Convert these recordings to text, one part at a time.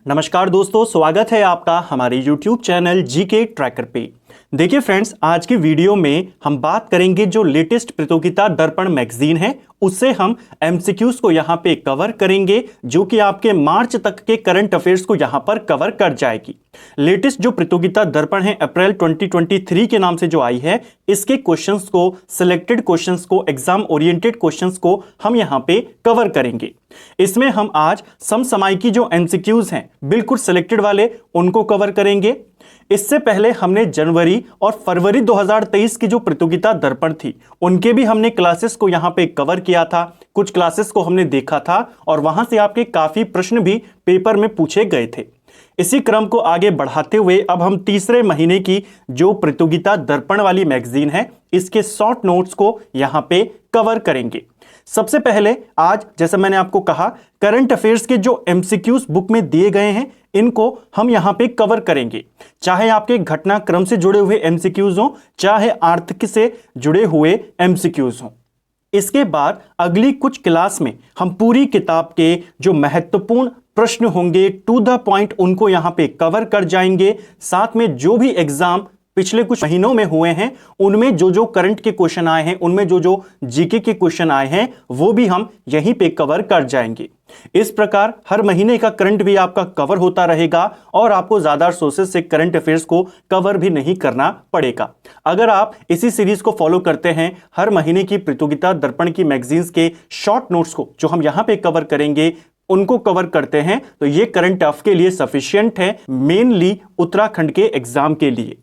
नमस्कार दोस्तों, स्वागत है आपका हमारे YouTube चैनल जीके ट्रैकर पे। देखिए फ्रेंड्स, आज की वीडियो में हम बात करेंगे जो लेटेस्ट प्रतियोगिता दर्पण मैगजीन है उससे हम एमसीक्यूज को यहाँ पे कवर करेंगे, जो कि आपके मार्च तक के करंट अफेयर्स को यहाँ पर कवर कर जाएगी। लेटेस्ट जो प्रतियोगिता दर्पण है अप्रैल 2023 के नाम से जो आई है, इसके क्वेश्चंस को, सिलेक्टेड क्वेश्चंस को, एग्जाम ओरिएंटेड क्वेश्चंस को हम यहाँ पे कवर करेंगे। इसमें हम आज समसामयिकी जो एमसीक्यूज हैं बिल्कुल सिलेक्टेड वाले, उनको कवर करेंगे। इससे पहले हमने जनवरी और फरवरी 2023 की जो प्रतियोगिता दर्पण थी उनके भी हमने क्लासेस को यहां पे कवर किया था। कुछ क्लासेस को हमने देखा था और वहां से आपके काफी प्रश्न भी पेपर में पूछे गए थे। इसी क्रम को आगे बढ़ाते हुए अब हम तीसरे महीने की जो प्रतियोगिता दर्पण वाली मैगजीन है इसके शॉर्ट नोट्स को यहां पे कवर करेंगे। सबसे पहले आज, जैसे मैंने आपको कहा, करंट अफेयर्स के जो एमसीक्यूज बुक में दिए गए हैं इनको हम यहां पे कवर करेंगे, चाहे आपके घटनाक्रम से जुड़े हुए एमसीक्यूज हो, चाहे आर्थिक से जुड़े हुए एमसीक्यूज हो। इसके बाद अगली कुछ क्लास में हम पूरी किताब के जो महत्वपूर्ण प्रश्न होंगे टू द पॉइंट उनको यहां पे कवर कर जाएंगे। साथ में जो भी एग्जाम पिछले कुछ महीनों में हुए हैं उनमें जो जो करंट के क्वेश्चन आए हैं, उनमें जो जो जीके के क्वेश्चन आए हैं वो भी हम यहीं पे कवर कर जाएंगे। इस प्रकार हर महीने का करंट भी आपका कवर होता रहेगा और आपको ज्यादा सोर्सेस से करंट अफेयर्स को कवर भी नहीं करना पड़ेगा। अगर आप इसी सीरीज को फॉलो करते हैं, हर महीने की प्रतियोगिता दर्पण की मैगजीन्स के शॉर्ट नोट्स को जो हम यहां पे कवर करेंगे उनको कवर करते हैं, तो ये करंट टफ के लिए सफिशिएंट है, मेनली उत्तराखंड के एग्जाम के लिए।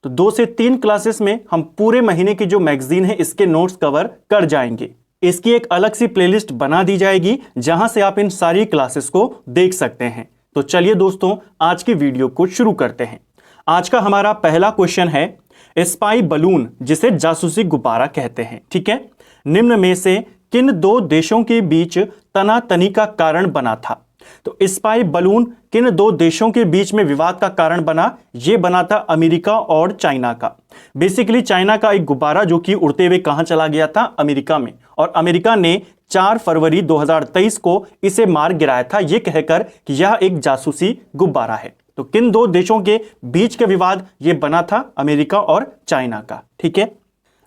तो 2 से 3 क्लासेस में हम पूरे महीने की जो मैगजीन है इसके नोट्स कवर कर जाएंगे। इसकी एक अलग सी प्लेलिस्ट बना दी जाएगी जहां से आप इन सारी क्लासेस को देख सकते हैं। तो चलिए दोस्तों, आज की वीडियो को शुरू करते हैं। आज का हमारा पहला क्वेश्चन है स्पाई बलून, जिसे जासूसी गुब्बारा कहते हैं। ठीक है, निम्न में से किन 2 देशों के बीच तनातनी का कारण बना था? तो स्पाई बलून किन 2 देशों के बीच में विवाद का कारण बना? यह बना था अमेरिका और चाइना का। बेसिकली चाइना का एक गुब्बारा जो कि उड़ते हुए कहां चला गया था? अमेरिका में, और अमेरिका ने 4 फरवरी 2023 को इसे मार गिराया था, यह कहकर कि यह एक जासूसी गुब्बारा है। तो किन 2 देशों के बीच का विवाद यह बना था? अमेरिका और चाइना का। ठीक है,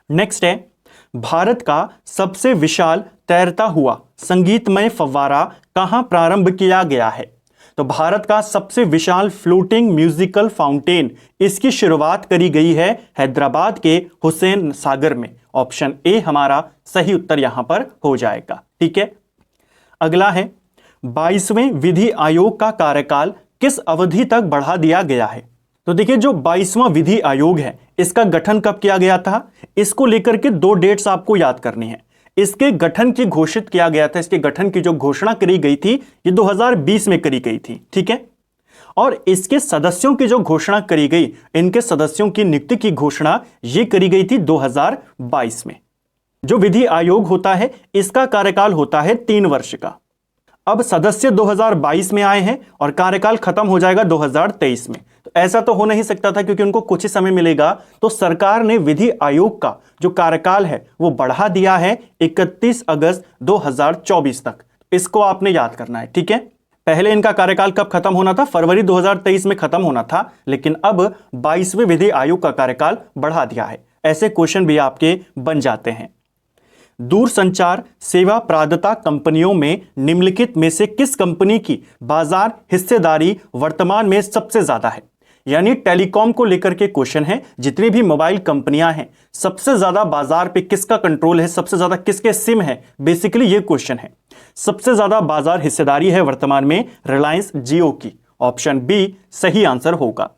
नेक्स्ट है, भारत का सबसे विशाल तैरता हुआ संगीतमय फव्वारा कहां प्रारंभ किया गया है? तो भारत का सबसे विशाल फ्लोटिंग म्यूजिकल फाउंटेन, इसकी शुरुआत करी गई है हैदराबाद के हुसैन सागर में। ऑप्शन ए हमारा सही उत्तर यहां पर हो जाएगा। ठीक है, अगला है, 22वें विधि आयोग का कार्यकाल किस अवधि तक बढ़ा दिया गया है? तो देखिए, जो 22वां विधि आयोग है इसका गठन कब किया गया था? इसको लेकर के 2 डेट्स आपको याद करनी है। इसके गठन की घोषित किया गया था, इसके गठन की जो घोषणा करी गई थी ये 2020 में करी गई थी। ठीक है, और इसके सदस्यों की जो घोषणा करी गई, इनके सदस्यों की नियुक्ति की घोषणा ये करी गई थी 2022 में। जो विधि आयोग होता है इसका कार्यकाल होता है 3 वर्ष का। अब सदस्य 2022 में आए हैं और कार्यकाल खत्म हो जाएगा 2023 में। तो ऐसा तो हो नहीं सकता था क्योंकि उनको कुछ ही समय मिलेगा, तो सरकार ने विधि आयोग का जो कार्यकाल है वो बढ़ा दिया है 31 अगस्त 2024 तक। इसको आपने याद करना है। ठीक है, पहले इनका कार्यकाल कब खत्म होना था? फरवरी 2023 में खत्म होना था, लेकिन अब 22वें विधि आयोग का कार्यकाल बढ़ा दिया है। ऐसे क्वेश्चन भी आपके बन जाते हैं। दूरसंचार सेवा प्रदाता कंपनियों में निम्नलिखित में से किस कंपनी की बाजार हिस्सेदारी वर्तमान में सबसे ज्यादा है? यानी टेलीकॉम को लेकर के क्वेश्चन है, जितनी भी मोबाइल कंपनियां हैं सबसे ज्यादा बाजार पे किसका कंट्रोल है, सबसे ज्यादा किसके सिम है, बेसिकली ये क्वेश्चन है। सबसे ज्यादा बाजार हिस्सेदारी है वर्तमान में रिलायंस जियो की। ऑप्शन बी सही आंसर होगा।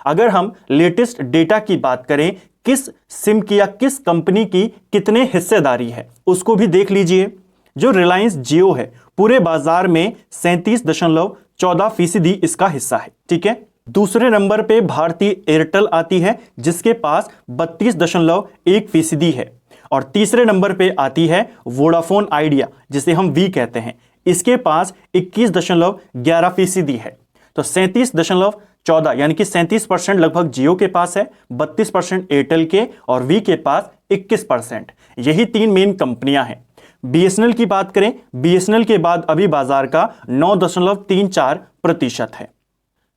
अगर हम लेटेस्ट डेटा की बात करें, किस सिम की या किस कंपनी की कितने हिस्सेदारी है उसको भी देख लीजिए। जो रिलायंस जियो है पूरे बाजार में 37.14% इसका हिस्सा है। ठीक है, दूसरे नंबर पे भारतीय एयरटेल आती है जिसके पास 32.1% है, और तीसरे नंबर पे आती है वोडाफोन आइडिया जिसे हम वी कहते हैं, इसके पास 21.11% है। तो 37.14 यानी कि 37% लगभग जियो के पास है, 32% एयरटेल के और वी के पास 21%। यही 3 मेन कंपनियां हैं। बीएसएनएल की बात करें, बीएसएनएल के बाद अभी बाजार का 9.34% है।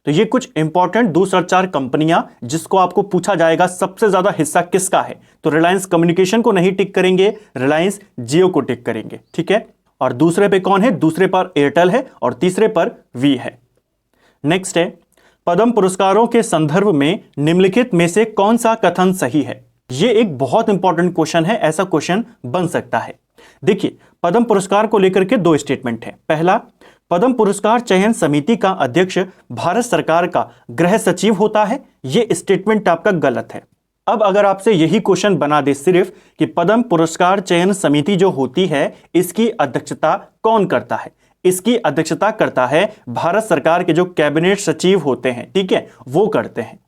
तो ये कुछ इंपॉर्टेंट दूरसंचार कंपनियां जिसको आपको पूछा जाएगा सबसे ज्यादा हिस्सा किसका है, तो रिलायंस कम्युनिकेशन को नहीं टिक करेंगे, रिलायंस जियो को टिक करेंगे, ठीक है। और दूसरे पे कौन है, दूसरे पर एयरटेल है और तीसरे पर वी है। नेक्स्ट है, पद्म पुरस्कारों के संदर्भ में निम्नलिखित में से कौन सा कथन सही है। यह एक बहुत इंपॉर्टेंट क्वेश्चन है, ऐसा क्वेश्चन बन सकता है। देखिए, पद्म पुरस्कार को लेकर के दो स्टेटमेंट है। पहला, पद्म पुरस्कार चयन समिति का अध्यक्ष भारत सरकार का गृह सचिव होता है। यह स्टेटमेंट आपका गलत है। अब अगर आपसे यही क्वेश्चन बना दे सिर्फ कि पद्म पुरस्कार चयन समिति जो होती है इसकी अध्यक्षता कौन करता है, इसकी अध्यक्षता करता है भारत सरकार के जो कैबिनेट सचिव होते हैं, ठीक है, वो करते हैं।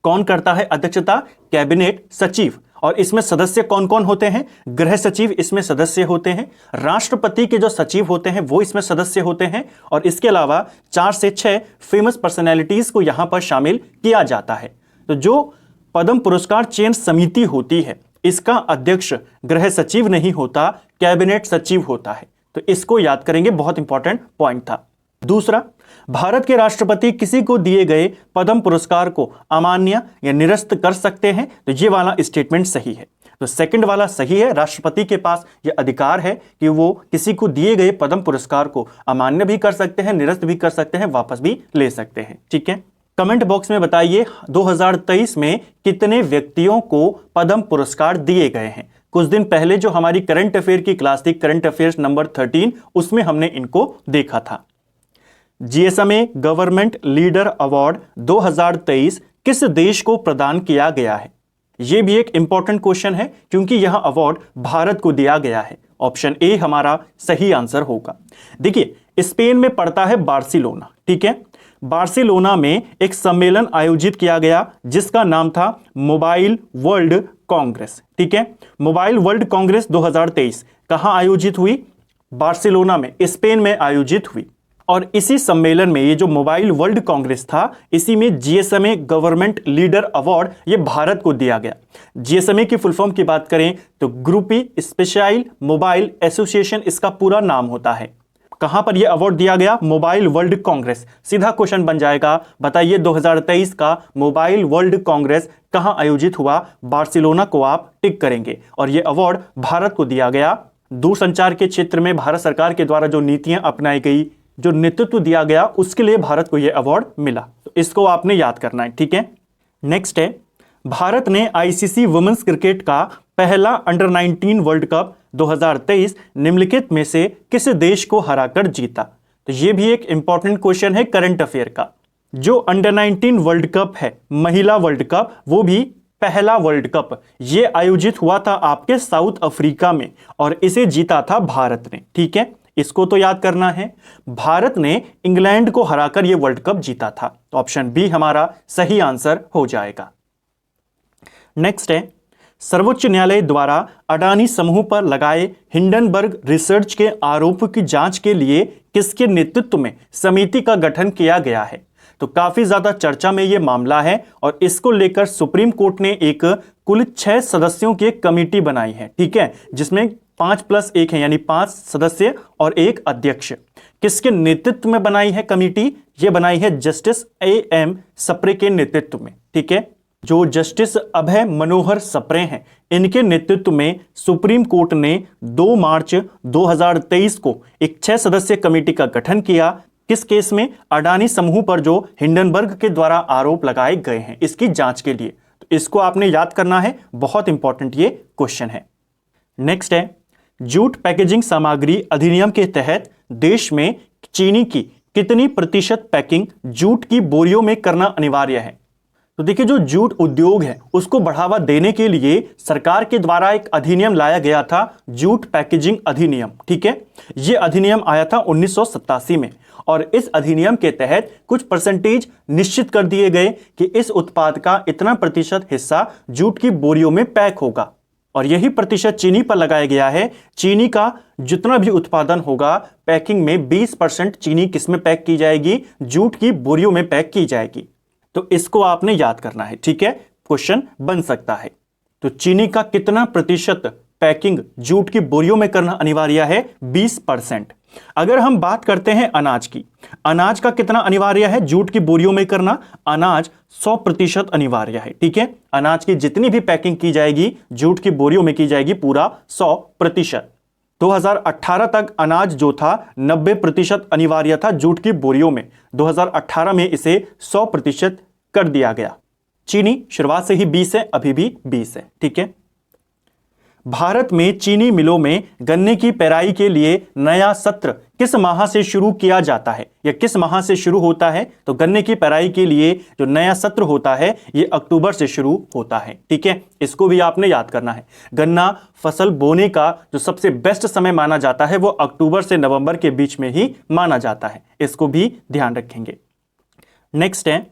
कौन करता है अध्यक्षता, कैबिनेट सचिव। और इसमें सदस्य कौन कौन होते हैं, गृह सचिव इसमें सदस्य होते हैं, राष्ट्रपति के जो सचिव होते हैं वो इसमें सदस्य होते हैं, और इसके अलावा 4 से 6 फेमस पर्सनैलिटीज को यहां पर शामिल किया जाता है। तो जो पद्म पुरस्कार चयन समिति होती है इसका अध्यक्ष गृह सचिव नहीं होता, कैबिनेट सचिव होता है। तो इसको याद करेंगे, बहुत इंपॉर्टेंट पॉइंट था। दूसरा, भारत के राष्ट्रपति किसी को दिए गए पद्म पुरस्कार को अमान्य या निरस्त कर सकते हैं। तो ये वाला स्टेटमेंट सही है। तो सेकंड वाला सही है, राष्ट्रपति के पास यह अधिकार है कि वो किसी को दिए गए पद्म पुरस्कार को अमान्य भी कर सकते हैं, निरस्त भी कर सकते हैं, वापस भी ले सकते हैं, ठीक है। कमेंट बॉक्स में बताइए 2023 में कितने व्यक्तियों को पद्म पुरस्कार दिए गए हैं। कुछ दिन पहले जो हमारी करंट अफेयर की क्लास थी, करंट अफेयर्स नंबर 13, उसमें हमने इनको देखा था। जीएसएमए गवर्नमेंट लीडर अवार्ड 2023 किस देश को प्रदान किया गया है। यह भी एक इंपॉर्टेंट क्वेश्चन है क्योंकि यह अवार्ड भारत को दिया गया है। ऑप्शन ए हमारा सही आंसर होगा। देखिए, स्पेन में पड़ता है बार्सिलोना, ठीक है। बार्सिलोना में एक सम्मेलन आयोजित किया गया जिसका नाम था मोबाइल वर्ल्ड कांग्रेस, ठीक है। मोबाइल वर्ल्ड कांग्रेस 2023 कहां आयोजित हुई, बार्सिलोना में, स्पेन में आयोजित हुई। और इसी सम्मेलन में ये जो मोबाइल वर्ल्ड कांग्रेस था, इसी में जीएसएमए गवर्नमेंट लीडर अवार्ड ये भारत को दिया गया। जीएसएमए की फुल फॉर्म की बात करें तो ग्रुप ई स्पेशल मोबाइल एसोसिएशन इसका पूरा नाम होता है। कहां पर यह अवार्ड दिया गया, मोबाइल वर्ल्ड कांग्रेस। सीधा क्वेश्चन बन जाएगा, बताइए 2023 का मोबाइल वर्ल्ड कांग्रेस कहां आयोजित हुआ, बार्सिलोना को आप टिक करेंगे। और यह अवार्ड भारत को दिया गया। दूरसंचार के क्षेत्र में भारत सरकार के द्वारा जो नीतियां अपनाई गई, जो नेतृत्व दिया गया, उसके लिए भारत को यह अवार्ड मिला। तो इसको आपने याद करना है, ठीक है। नेक्स्ट है, भारत ने आईसीसी वुमेन्स क्रिकेट का पहला अंडर 19 वर्ल्ड कप 2023 निम्नलिखित में से किस देश को हराकर जीता। तो यह भी एक इंपॉर्टेंट क्वेश्चन है करंट अफेयर का। जो अंडर 19 वर्ल्ड कप है, महिला वर्ल्ड कप, वो भी पहला वर्ल्ड कप, यह आयोजित हुआ था आपके साउथ अफ्रीका में और इसे जीता था भारत ने, ठीक है। इसको तो याद करना है। भारत ने इंग्लैंड को हराकर यह वर्ल्ड कप जीता था। तो ऑप्शन बी हमारा सही आंसर हो जाएगा। नेक्स्ट है, सर्वोच्च न्यायालय द्वारा अडानी समूह पर लगाए हिंडनबर्ग रिसर्च के आरोप की जांच के लिए किसके नेतृत्व में समिति का गठन किया गया है। तो काफी ज्यादा चर्चा में यह मामला है और इसको लेकर सुप्रीम कोर्ट ने एक कुल 6 सदस्यों की एक कमेटी बनाई है, ठीक है, जिसमें 5+1 है, यानी 5 सदस्य और 1 अध्यक्ष। किसके नेतृत्व में बनाई है कमेटी, यह बनाई है जस्टिस AM सप्रे के नेतृत्व में, ठीक है। जो जस्टिस अभय मनोहर सप्रे हैं, इनके नेतृत्व में सुप्रीम कोर्ट ने 2 मार्च 2023 को एक 6 सदस्यीय कमेटी का गठन किया। किस केस में, अडानी समूह पर जो हिंडनबर्ग के द्वारा आरोप लगाए गए हैं, इसकी जांच के लिए। तो इसको आपने याद करना है, बहुत इंपॉर्टेंट ये क्वेश्चन है। नेक्स्ट है, जूट पैकेजिंग सामग्री अधिनियम के तहत देश में चीनी की कितनी प्रतिशत पैकिंग जूट की बोरियों में करना अनिवार्य है। तो देखिए, जो जूट उद्योग है उसको बढ़ावा देने के लिए सरकार के द्वारा एक अधिनियम लाया गया था, जूट पैकेजिंग अधिनियम, ठीक है। यह अधिनियम आया था 1987 में और इस अधिनियम के तहत कुछ परसेंटेज निश्चित कर दिए गए कि इस उत्पाद का इतना प्रतिशत हिस्सा जूट की बोरियों में पैक होगा और यही प्रतिशत चीनी पर लगाया गया है। चीनी का जितना भी उत्पादन होगा, पैकिंग में 20% चीनी किसमें पैक की जाएगी, जूट की बोरियों में पैक की जाएगी। तो इसको आपने याद करना है, ठीक है, क्वेश्चन बन सकता है। तो चीनी का कितना प्रतिशत पैकिंग जूट की बोरियों में करना अनिवार्य है 20%। अगर हम बात करते हैं अनाज की, अनाज का कितना अनिवार्य है जूट की बोरियों में करना? अनाज 100% अनिवार्य है। ठीक है, अनाज की जितनी भी पैकिंग की जाएगी जूट की बोरियों में की जाएगी पूरा 100%। 2018 तक अनाज जो था 90% अनिवार्य था जूट की बोरियों में, 2018 में इसे 100% कर दिया गया। चीनी शुरुआत से ही 20 है, अभी भी 20 है। ठीक है, भारत में चीनी मिलों में गन्ने की पेराई के लिए नया सत्र किस माह से शुरू किया जाता है या किस माह से शुरू होता है? तो गन्ने की पेराई के लिए जो नया सत्र होता है ये अक्टूबर से शुरू होता है। ठीक है, इसको भी आपने याद करना है। गन्ना फसल बोने का जो सबसे बेस्ट समय माना जाता है वो अक्टूबर से नवंबर के बीच में ही माना जाता है, इसको भी ध्यान रखेंगे। नेक्स्ट है,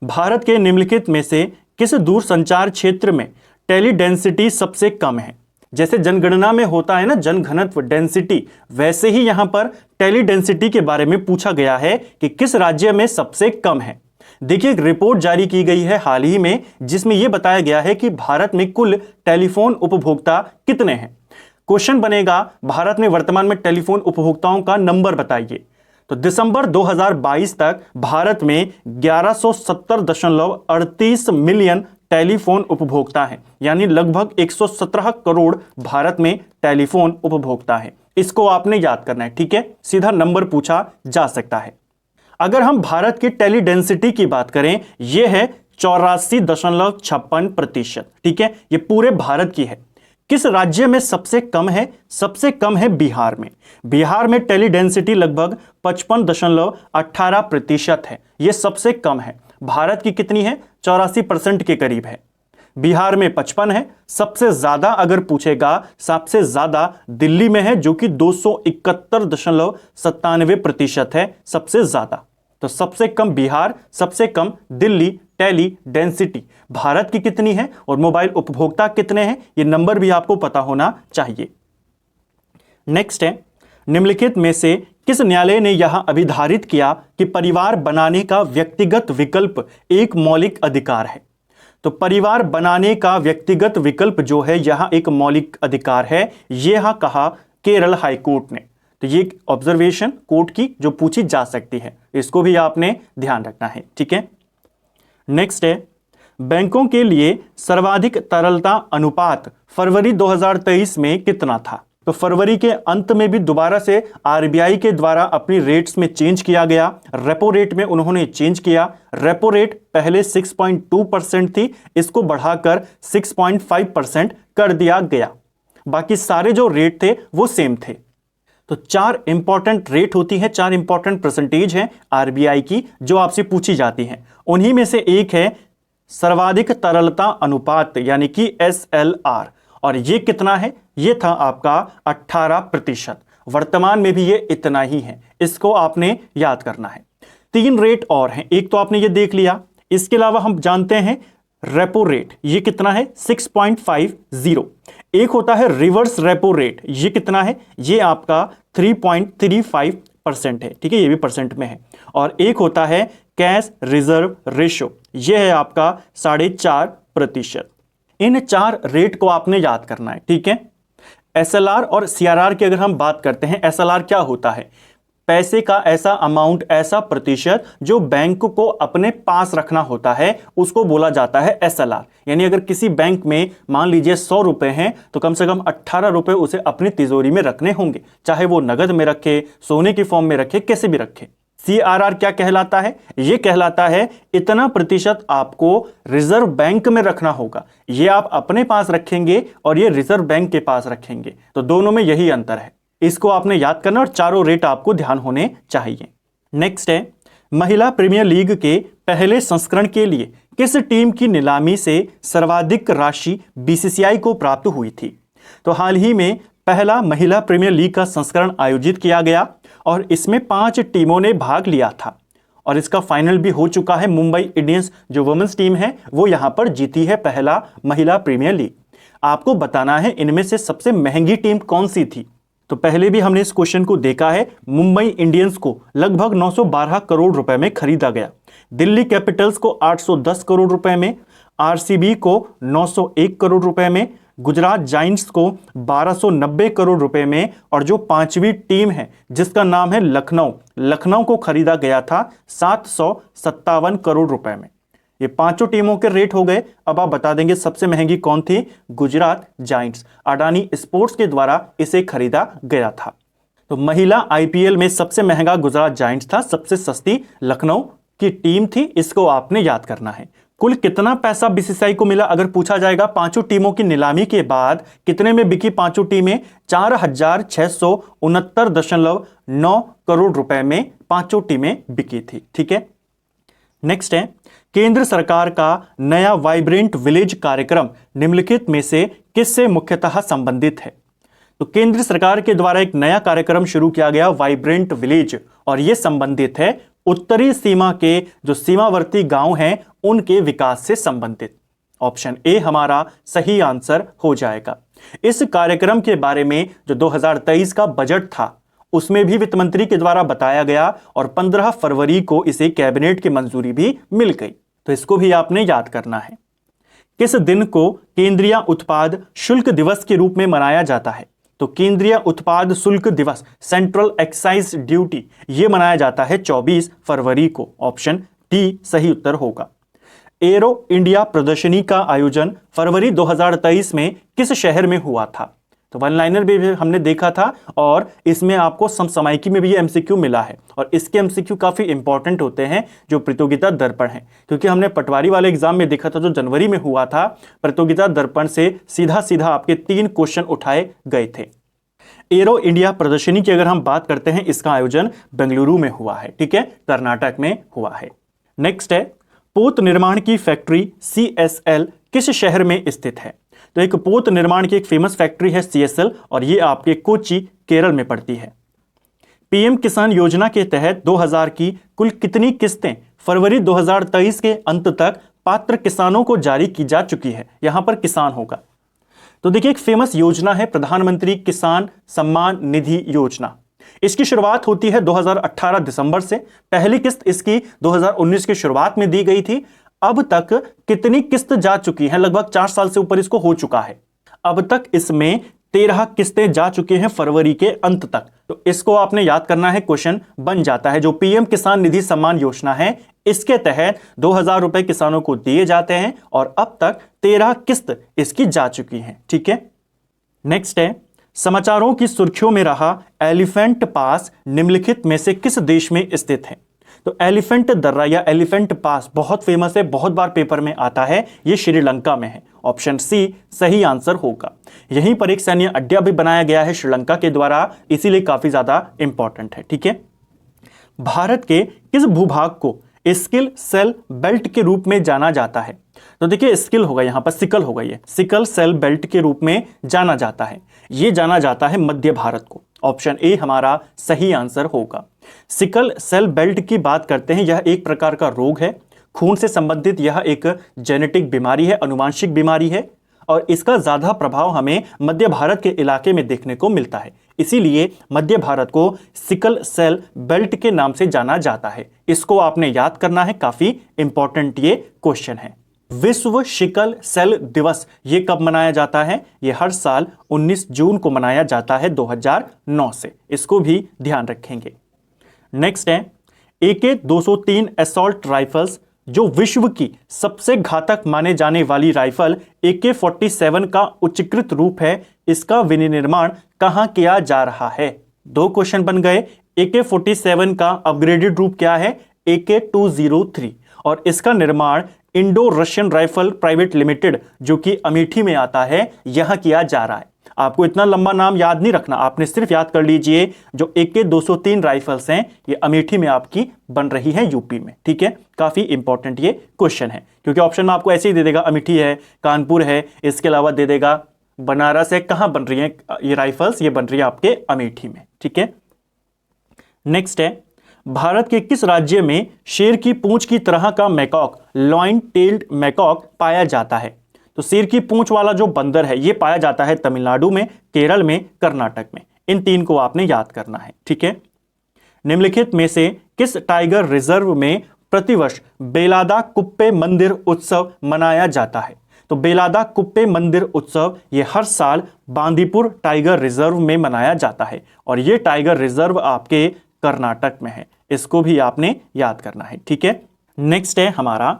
भारत के निम्नलिखित में से किस दूरसंचार क्षेत्र में टेली डेंसिटी सबसे कम है? जैसे जनगणना में होता है ना जनघनत्व डेंसिटी, वैसे ही यहां पर टेली डेंसिटी के बारे में पूछा गया है कि किस राज्य में सबसे कम है। देखिए, एक रिपोर्ट जारी की गई है हाल ही में जिसमें यह बताया गया है कि भारत में कुल टेलीफोन उपभोक्ता कितने हैं। क्वेश्चन बनेगा भारत में वर्तमान में टेलीफोन उपभोक्ताओं का नंबर बताइए। तो दिसंबर 2022 तक भारत में 1170.38 मिलियन टेलीफोन उपभोक्ता हैं, यानी लगभग 117 करोड़ भारत में टेलीफोन उपभोक्ता हैं। इसको आपने याद करना है। ठीक है, सीधा नंबर पूछा जा सकता है। अगर हम भारत की टेली डेंसिटी की बात करें, यह है 84.56%। ठीक है, यह पूरे भारत की है। किस राज्य में सबसे कम है? सबसे कम है बिहार में। बिहार में टेली डेंसिटी लगभग 55.18% है, यह सबसे कम है। भारत की कितनी है? 84% के करीब है। बिहार में 55 है। सबसे ज्यादा अगर पूछेगा, सबसे ज्यादा दिल्ली में है जो कि 271.97% है, सबसे ज्यादा। तो सबसे कम बिहार, सबसे कम दिल्ली टेली डेंसिटी। भारत की कितनी है और मोबाइल उपभोक्ता कितने हैं, यह नंबर भी आपको पता होना चाहिए। नेक्स्ट है, निम्नलिखित में से किस न्यायालय ने यह अभिधारित किया कि परिवार बनाने का व्यक्तिगत विकल्प एक मौलिक अधिकार है? तो परिवार बनाने का व्यक्तिगत विकल्प जो है यह एक मौलिक अधिकार है, यह कहा केरल हाईकोर्ट ने। तो ये ऑब्जर्वेशन कोर्ट की जो पूछी जा सकती है, इसको भी आपने ध्यान रखना है। ठीक है, नेक्स्ट है, बैंकों के लिए सर्वाधिक तरलता अनुपात फरवरी 2023 में कितना था? तो फरवरी के अंत में भी दोबारा से आरबीआई के द्वारा अपनी रेट्स में चेंज किया गया। रेपो रेट में उन्होंने चेंज किया। रेपो रेट पहले 6.2% थी, इसको बढ़ाकर 6.5% कर दिया गया। बाकी सारे जो रेट थे वो सेम थे। तो 4 इंपॉर्टेंट रेट होती है, 4 इंपॉर्टेंट परसेंटेज है आरबीआई की जो आपसे पूछी जाती हैं। उन्हीं में से एक है सर्वाधिक तरलता अनुपात यानी कि SLR, और ये कितना है? ये था आपका 18%। वर्तमान में भी ये इतना ही है, इसको आपने याद करना है। 3 रेट और हैं, एक तो आपने ये देख लिया। इसके अलावा हम जानते हैं रेपो रेट, ये कितना है? 6.50। एक होता है रिवर्स रेपो रेट, ये कितना है? ये आपका 3.35% है। ठीक है, ये भी परसेंट में है। और एक होता है कैश रिजर्व रेशो, ये है आपका 4.5%। इन 4 रेट को आपने याद करना है। ठीक है, SLR और CRR की अगर हम बात करते हैं, SLR क्या होता है? पैसे का ऐसा अमाउंट, ऐसा प्रतिशत जो बैंक को अपने पास रखना होता है, उसको बोला जाता है SLR। यानी अगर किसी बैंक में मान लीजिए 100 रुपए हैं तो कम से कम 18 रुपए उसे अपनी तिजोरी में रखने होंगे, चाहे वो नगद में रखे, सोने की फॉर्म में रखे, कैसे भी रखे। CRR क्या कहलाता है? ये कहलाता है इतना प्रतिशत आपको रिजर्व बैंक में रखना होगा। ये आप अपने पास रखेंगे और ये रिजर्व बैंक के पास रखेंगे, तो दोनों में यही अंतर है। इसको आपने याद करना और चारों रेट आपको ध्यान होने चाहिए। नेक्स्ट है, महिला प्रीमियर लीग के पहले संस्करण के लिए किस टीम की नीलामी से सर्वाधिक राशि BCCI को प्राप्त हुई थी? तो हाल ही में पहला महिला प्रीमियर लीग का संस्करण आयोजित किया गया और इसमें 5 टीमों ने भाग लिया था और इसका फाइनल भी हो चुका है। मुंबई इंडियंस जो वुमेन्स टीम है वो यहां पर जीती है पहला महिला प्रीमियर लीग। आपको बताना है इनमें से सबसे महंगी टीम कौन सी थी। तो पहले भी हमने इस क्वेश्चन को देखा है। मुंबई इंडियंस को लगभग 912 करोड़ रुपए में खरीदा गया, दिल्ली कैपिटल्स को 810 करोड़ रुपए में, RCB को 901 करोड़ रुपए में, गुजरात जायंट्स को 1290 करोड़ रुपए में, और जो पांचवी टीम है जिसका नाम है लखनऊ को खरीदा गया था 757 करोड़ रुपए में। ये पांचों टीमों के रेट हो गए। अब आप बता देंगे सबसे महंगी कौन थी? गुजरात जायंट्स। अडानी स्पोर्ट्स के द्वारा इसे खरीदा गया था। तो महिला आईपीएल में सबसे महंगा गुजरात जायंट्स था, सबसे सस्ती लखनऊ की टीम थी। इसको आपने याद करना है। कुल कितना पैसा बीसीसीआई को मिला अगर पूछा जाएगा, पांचों टीमों की नीलामी के बाद कितने में बिकी पांचों टीमें? 4669.9 करोड़ रुपए में पांचों टीमें बिकी थी। ठीक है, नेक्स्ट है, केंद्र सरकार का नया वाइब्रेंट विलेज कार्यक्रम निम्नलिखित में से किससे मुख्यतः संबंधित है? तो केंद्र सरकार के द्वारा एक नया कार्यक्रम शुरू किया गया वाइब्रेंट विलेज, और यह संबंधित है उत्तरी सीमा के जो सीमावर्ती गांव हैं उनके विकास से संबंधित। ऑप्शन ए हमारा सही आंसर हो जाएगा। इस कार्यक्रम के बारे में जो 2023 का बजट था उसमें भी वित्त मंत्री के द्वारा बताया गया, और 15 फरवरी को इसे कैबिनेट की मंजूरी भी मिल गई। तो इसको भी आपने याद करना है। किस दिन को केंद्रीय उत्पाद शुल्क दिवस के रूप में मनाया जाता है? तो केंद्रीय उत्पाद शुल्क दिवस, सेंट्रल एक्साइज ड्यूटी, यह मनाया जाता है 24 फरवरी को। ऑप्शन डी सही उत्तर होगा। एरो इंडिया प्रदर्शनी का आयोजन फरवरी 2023 में किस शहर में हुआ था? तो वन लाइनर भी हमने देखा था, और इसमें आपको समसामयिकी में भी ये एमसीक्यू मिला है, और इसके एमसीक्यू काफी इंपॉर्टेंट होते हैं जो प्रतियोगिता दर्पण है, क्योंकि हमने पटवारी वाले एग्जाम में देखा था जो जनवरी में हुआ था, प्रतियोगिता दर्पण से सीधा सीधा आपके 3 क्वेश्चन उठाए गए थे। एरो इंडिया प्रदर्शनी की अगर हम बात करते हैं, इसका आयोजन बेंगलुरु में हुआ है। ठीक है, कर्नाटक में हुआ है। नेक्स्ट है, पोत निर्माण की फैक्ट्री CSL किस शहर में स्थित है? तो एक पोत निर्माण की एक फेमस फैक्ट्री है CSL, और ये आपके कोच्चि केरल में पड़ती है। पीएम किसान योजना के तहत 2000 की कुल कितनी किस्तें फरवरी 2023 के अंत तक पात्र किसानों को जारी की जा चुकी है? यहां पर किसान होगा। तो देखिए, एक फेमस योजना है प्रधानमंत्री किसान सम्मान निधि योजना। इसकी शुरुआत होती है 2018 दिसंबर से। पहली किस्त इसकी 2019 की शुरुआत में दी गई थी। अब तक कितनी किस्त जा चुकी हैं? लगभग 4 साल से ऊपर इसको हो चुका है। अब तक इसमें 13 किस्तें जा चुकी हैं फरवरी के अंत तक। तो इसको आपने याद करना है, क्वेश्चन बन जाता है। जो पीएम किसान निधि सम्मान योजना है, इसके तहत 2000 रुपए किसानों को दिए जाते हैं, और अब तक 13 किस्त इसकी जा चुकी हैं। ठीक है, नेक्स्ट है, समाचारों की सुर्खियों में रहा एलिफेंट पास निम्नलिखित में से किस देश में स्थित है? तो एलिफेंट दर्रा या एलिफेंट पास बहुत फेमस है, बहुत बार पेपर में आता है। यह श्रीलंका में है। ऑप्शन सी सही आंसर होगा। यहीं पर एक सैन्य अड्डा भी बनाया गया है श्रीलंका के द्वारा, इसीलिए काफी ज्यादा इंपॉर्टेंट है। ठीक है, भारत के किस भूभाग को स्किल सेल बेल्ट के रूप में जाना जाता है? तो देखिए, स्किल होगा, यहां पर सिकल होगा, ये सिकल सेल बेल्ट के रूप में जाना जाता है। यह जाना जाता है मध्य भारत को। ऑप्शन ए हमारा सही आंसर होगा। सिकल सेल बेल्ट की बात करते हैं, यह एक प्रकार का रोग है, खून से संबंधित यह एक जेनेटिक बीमारी है, अनुवांशिक बीमारी है, और इसका ज्यादा प्रभाव हमें मध्य भारत के इलाके में देखने को मिलता है। इसीलिए मध्य भारत को सिकल सेल बेल्ट के नाम से जाना जाता है। इसको आपने याद करना है, काफी इंपॉर्टेंट ये क्वेश्चन है। विश्व सिकल सेल दिवस ये कब मनाया जाता है? ये हर साल 19 जून को मनाया जाता है 2009 से। इसको भी ध्यान रखेंगे। नेक्स्ट है, AK-203 असॉल्ट राइफल्स जो विश्व की सबसे घातक माने जाने वाली राइफल AK-47 का उच्चीकृत रूप है, इसका विनिर्माण कहां किया जा रहा है? 2 क्वेश्चन बन गए। AK-47 का अपग्रेडेड रूप क्या है? AK-203, और इसका निर्माण Indo Russian rifle private limited जो कि अमेठी में आता है, यहां किया जा रहा है। आपको इतना लंबा नाम याद नहीं रखना, आपने सिर्फ याद कर लीजिए जो AK-203 राइफल्स हैं ये अमेठी में आपकी बन रही है, यूपी में। ठीक है, काफी इंपॉर्टेंट ये क्वेश्चन है, क्योंकि ऑप्शन में आपको ऐसे ही दे देगा अमेठी है, कानपुर है, इसके अलावा दे देगा बनारस है। कहां बन रही है ये राइफल्स? ये बन रही है आपके अमेठी में। ठीक है, नेक्स्ट है, भारत के किस राज्य में शेर की पूंछ की तरह का मैकॉक, लॉइन टेल्ड मैकॉक पाया जाता है? तो शेर की पूंछ वाला जो बंदर है ये पाया जाता है तमिलनाडु में, केरल में, कर्नाटक में। इन 3 को आपने याद करना है। ठीक है, निम्नलिखित में से किस टाइगर रिजर्व में प्रतिवर्ष बेलादा कुप्पे मंदिर उत्सव मनाया जाता है? तो बेलादा कुप्पे मंदिर उत्सव ये हर साल बांदीपुर टाइगर रिजर्व में मनाया जाता है और ये टाइगर रिजर्व आपके कर्नाटक में है, इसको भी आपने याद करना है। ठीक है, नेक्स्ट है हमारा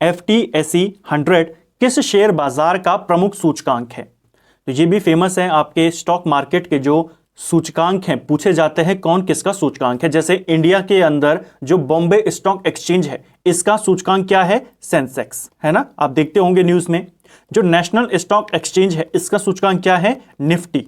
FTSE 100 किस शेयर बाजार का प्रमुख सूचकांक है? तो ये भी फेमस है, आपके स्टॉक मार्केट के जो सूचकांक हैं पूछे जाते हैं कौन किसका सूचकांक है। जैसे इंडिया के अंदर जो बॉम्बे स्टॉक एक्सचेंज है इसका सूचकांक क्या है? सेंसेक्स, है ना, आप देखते होंगे न्यूज में। जो नेशनल स्टॉक एक्सचेंज है इसका सूचकांक क्या है? निफ्टी।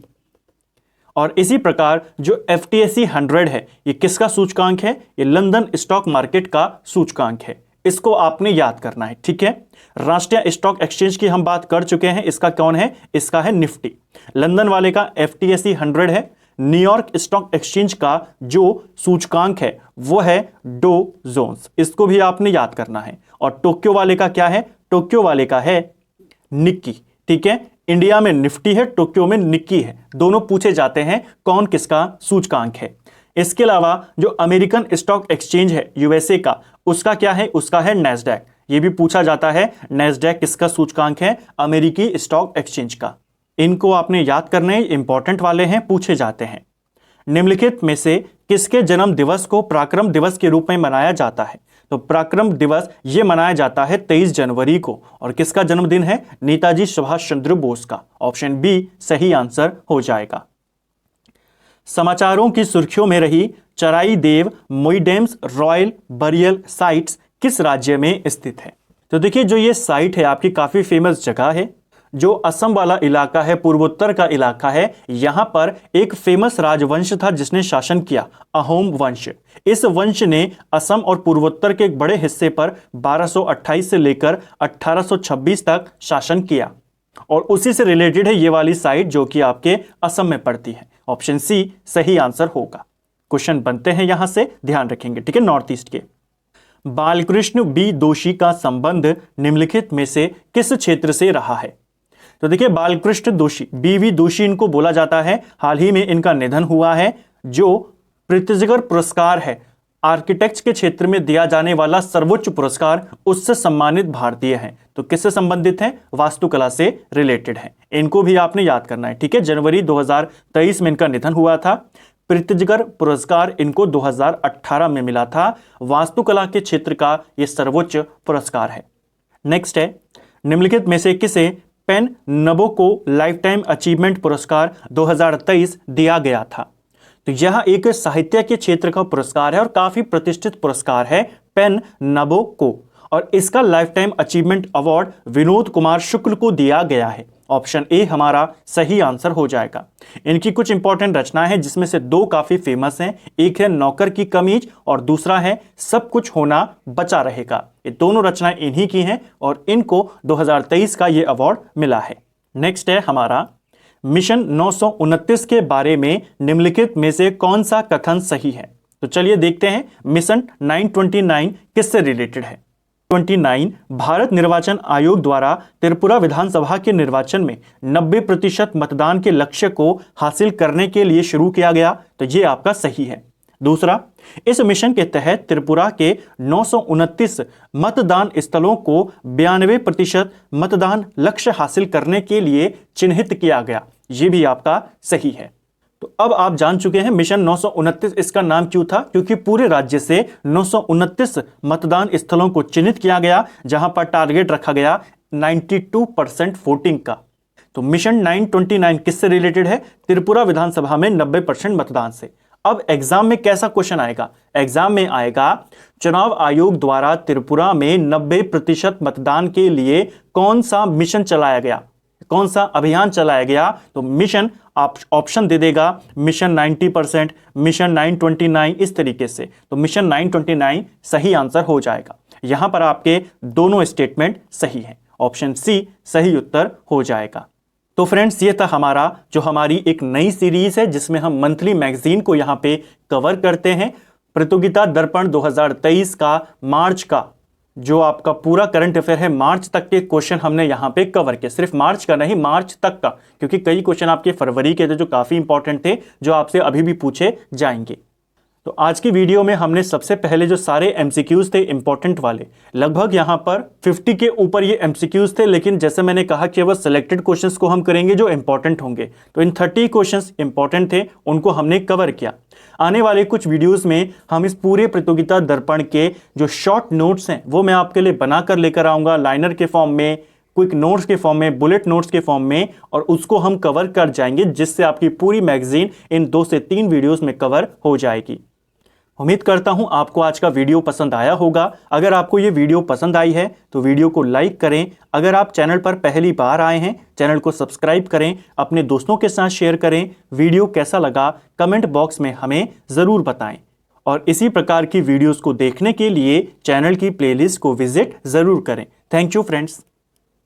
और इसी प्रकार जो FTSE 100 है ये किसका सूचकांक है? ये लंदन स्टॉक मार्केट का सूचकांक है, इसको आपने याद करना है। ठीक है, राष्ट्रीय स्टॉक एक्सचेंज की हम बात कर चुके हैं, इसका कौन है? इसका है निफ्टी। लंदन वाले का FTSE 100 है। न्यूयॉर्क स्टॉक एक्सचेंज का जो सूचकांक है वो है डो जोन्स, इसको भी आपने याद करना है। और टोक्यो वाले का क्या है? टोक्यो वाले का है निक्की। ठीक है, इंडिया में निफ्टी है, टोक्यो में निक्की है, दोनों पूछे जाते हैं कौन किसका सूचकांक है। इसके अलावा जो अमेरिकन स्टॉक एक्सचेंज है USA का, उसका क्या है? उसका है नैस्डैक। ये भी पूछा जाता है नैस्डैक किसका सूचकांक है? अमेरिकी स्टॉक एक्सचेंज का। इनको आपने याद करने, इंपॉर्टेंट वाले हैं, पूछे जाते हैं। निम्नलिखित में से किसके जन्म दिवस को पराक्रम दिवस के रूप में मनाया जाता है? तो पराक्रम दिवस ये मनाया जाता है 23 जनवरी को। और किसका जन्मदिन है? नेताजी सुभाष चंद्र बोस का। ऑप्शन बी सही आंसर हो जाएगा। समाचारों की सुर्खियों में रही चराई देव मोइडेम्स रॉयल बरियल साइट्स किस राज्य में स्थित है? तो देखिए जो ये साइट है आपकी काफी फेमस जगह है, जो असम वाला इलाका है, पूर्वोत्तर का इलाका है। यहां पर एक फेमस राजवंश था जिसने शासन किया, अहोम वंश। इस वंश ने असम और पूर्वोत्तर के एक बड़े हिस्से पर 1228 से लेकर 1826 तक शासन किया और उसी से रिलेटेड है ये वाली साइट जो कि आपके असम में पड़ती है। ऑप्शन सी सही आंसर होगा। क्वेश्चन बनते हैं यहां से, ध्यान रखेंगे। ठीक है, नॉर्थ ईस्ट के बालकृष्ण बी दोषी का संबंध निम्नलिखित में से किस क्षेत्र से रहा है? तो देखिए बालकृष्ण दोषी, BV दोषी इनको बोला जाता है। हाल ही में इनका निधन हुआ है। जो प्रित्जगर पुरस्कार है, आर्किटेक्ट्स के क्षेत्र में दिया जाने वाला सर्वोच्च पुरस्कार, उससे सम्मानित भारतीय हैं। तो किससे संबंधित है? वास्तुकला से रिलेटेड है। इनको भी आपने याद करना है। ठीक है, जनवरी 2023 में इनका निधन हुआ था। प्रित्जगर पुरस्कार इनको 2018 में मिला था। वास्तुकला के क्षेत्र का यह सर्वोच्च पुरस्कार है। नेक्स्ट है, निम्नलिखित में से किसे पेन नबोको लाइफ टाइम अचीवमेंट पुरस्कार 2023 दिया गया था? तो यह एक साहित्य के क्षेत्र का पुरस्कार है और काफी प्रतिष्ठित पुरस्कार है पेन नबोको, और इसका lifetime achievement award Vinod Kumar Shukla को दिया गया है। ऑप्शन ए हमारा सही आंसर हो जाएगा। इनकी कुछ इंपॉर्टेंट रचनाएं हैं जिसमें से दो काफी फेमस हैं। एक है नौकर की कमीज और दूसरा है सब कुछ होना बचा रहेगा। ये दोनों रचनाएं इन्हीं की हैं और इनको 2023 का ये अवार्ड मिला है। नेक्स्ट है हमारा मिशन 929 के बारे में निम्नलिखित में से कौन सा कथन सही है? तो चलिए देखते हैं मिशन 929 किससे रिलेटेड है। 29 भारत निर्वाचन आयोग द्वारा त्रिपुरा विधानसभा के निर्वाचन में 90% मतदान के लक्ष्य को हासिल करने के लिए शुरू किया गया, तो ये आपका सही है। दूसरा, इस मिशन के तहत त्रिपुरा के 929 मतदान स्थलों को 92% मतदान लक्ष्य हासिल करने के लिए चिन्हित किया गया, ये भी आपका सही है। तो अब आप जान चुके हैं मिशन 929 इसका नाम क्यों था, क्योंकि पूरे राज्य से 929 मतदान स्थलों को चिन्हित किया गया जहां पर टारगेट रखा गया 92% वोटिंग का। तो मिशन 929 किससे रिलेटेड है? त्रिपुरा विधानसभा में 90% मतदान से। अब एग्जाम में कैसा क्वेश्चन आएगा? एग्जाम में आएगा चुनाव आयोग द्वारा त्रिपुरा में 90% मतदान के लिए कौन सा मिशन चलाया गया, कौन सा अभियान चलाया गया? तो मिशन आप ऑप्शन दे देगा, मिशन 90%, मिशन 929, इस तरीके से। तो मिशन 929 सही आंसर हो जाएगा। यहां पर आपके दोनों स्टेटमेंट सही हैं। ऑप्शन सी सही उत्तर हो जाएगा। तो फ्रेंड्स ये था हमारा जो हमारी एक नई सीरीज है जिसमें हम मंथली मैगजीन को यहां पे कवर करते हैं। प्रतियोगिता दर्पण 2023 का मार्च का जो आपका पूरा करंट अफेयर है, मार्च तक के क्वेश्चन हमने यहां पे कवर किए। सिर्फ मार्च का नहीं, मार्च तक का, क्योंकि कई क्वेश्चन आपके फरवरी के थे जो काफी इंपॉर्टेंट थे, जो आपसे अभी भी पूछे जाएंगे। तो आज की वीडियो में हमने सबसे पहले जो सारे एमसीक्यूज थे इंपॉर्टेंट वाले, लगभग यहाँ पर 50 के ऊपर ये एमसीक्यूज थे, लेकिन जैसे मैंने कहा कि वह सिलेक्टेड क्वेश्चंस को हम करेंगे जो इंपॉर्टेंट होंगे। तो इन 30 क्वेश्चंस इंपॉर्टेंट थे, उनको हमने कवर किया। आने वाले कुछ वीडियोस में हम इस पूरे प्रतियोगिता दर्पण के जो शॉर्ट नोट्स हैं वो मैं आपके लिए बनाकर लेकर आऊँगा, लाइनर के फॉर्म में, क्विक नोट्स के फॉर्म में, बुलेट नोट्स के फॉर्म में, और उसको हम कवर कर जाएंगे, जिससे आपकी पूरी मैगजीन इन 2 से 3 वीडियोस में कवर हो जाएगी। उम्मीद करता हूं आपको आज का वीडियो पसंद आया होगा। अगर आपको ये वीडियो पसंद आई है तो वीडियो को लाइक करें। अगर आप चैनल पर पहली बार आए हैं, चैनल को सब्सक्राइब करें, अपने दोस्तों के साथ शेयर करें। वीडियो कैसा लगा कमेंट बॉक्स में हमें ज़रूर बताएं, और इसी प्रकार की वीडियोस को देखने के लिए चैनल की प्लेलिस्ट को विजिट ज़रूर करें। Thank you friends.